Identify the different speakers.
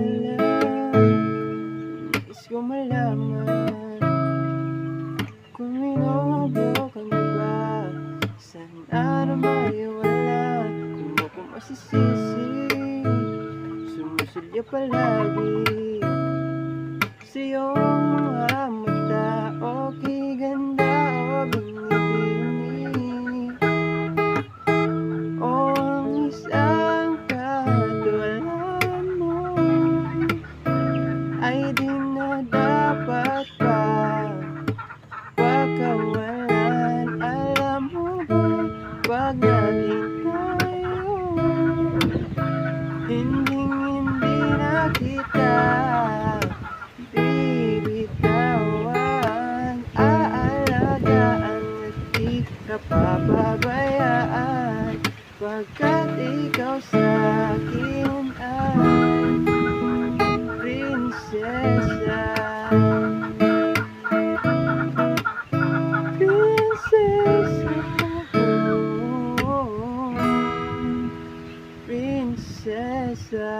Speaker 1: alam. Nais ko malaman kung minubo ka na ba. Sana na maiwala kung ako masisisi. Sumusulya palagi sa iyong mga mata. Okay, ganda o binibini o ang isang katulad mo ay di na dapat pa pagkawalan. Alam mo ba, pag naging tayo, hindi na kita bibitawan. Aalagaan at di ka papabayaan, pagkat ikaw sa'kin ay prinsesa. Prinsesa, oh, prinsesa.